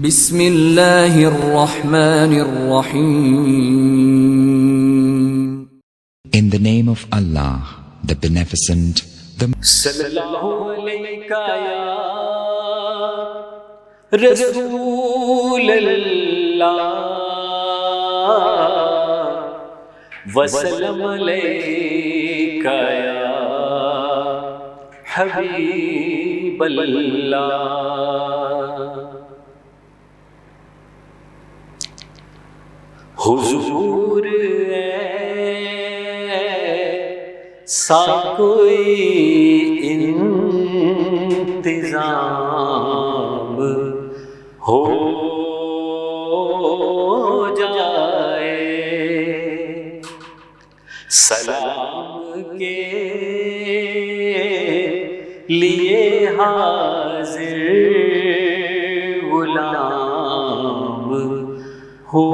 بسم اللہ الرحمن الرحیم. In the name of Allah, the Beneficent, the صلی اللہ علیہ یا رسول اللہ وسلم علیہ یا حبیب اللہ. حضور سا کوئی انتظام ہو جائے، سلام کے لیے حاضر غلام ہو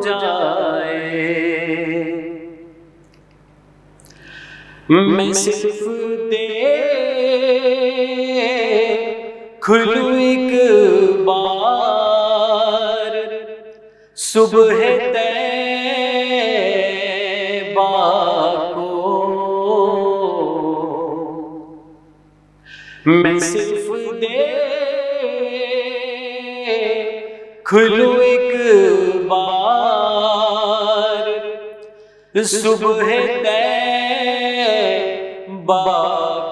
جائے. میں صرف کھلوں ایک بار صبح طیبہ کو، میں صرف کھلوں ایک بار صبح طیبہ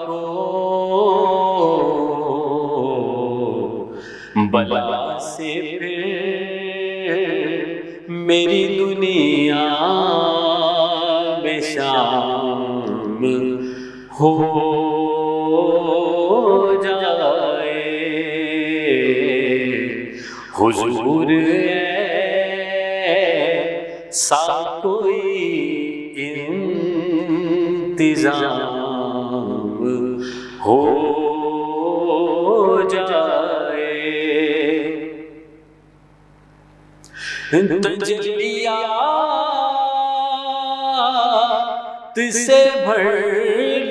کو، بلا سے پھر میری دنیا میں شام ہو جائے. حضور ایسا کوئی انتظام ہو جائے. تجلیات سے بھر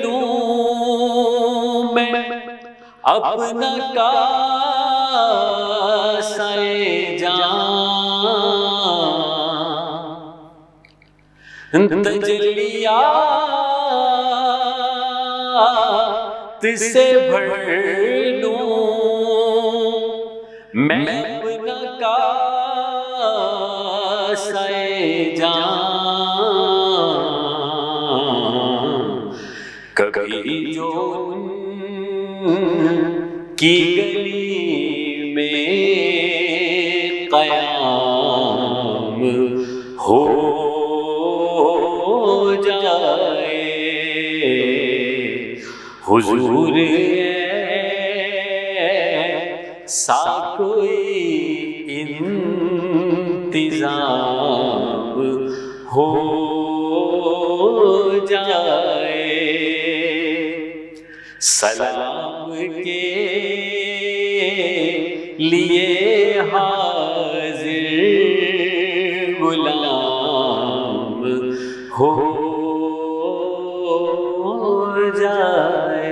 لوں میں اپنا کاسہ جان، تجلیات سے بھر لوں میں اپنا کاسہ جان. کبھی جو کی گلی میں قیام ہو جائے. حضور ایسا کوئی انتظام ہو جائے. سلام کے لیے حاضر غلام ہو جائے.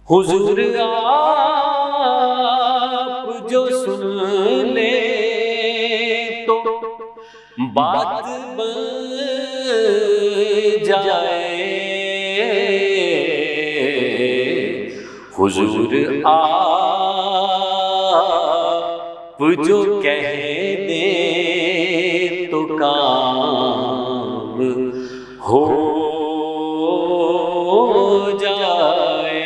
حضور آپ جو سن لے تو بات بن جائے. حضور آپ جو کہہ دیں تو کام ہو جائے.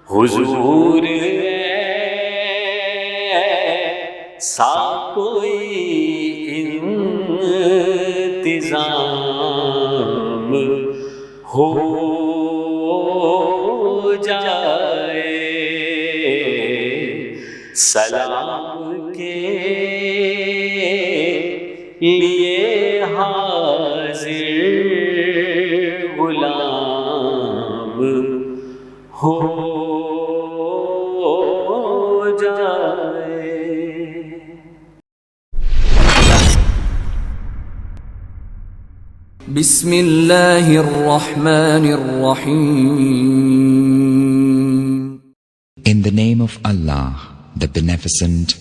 حضور ایسا کوئی انتظام ہو جائے. سلام کے لیے حاضر غلام ہو جائے. بسم الله الرحمن الرحيم In the name of Allah, the Beneficent,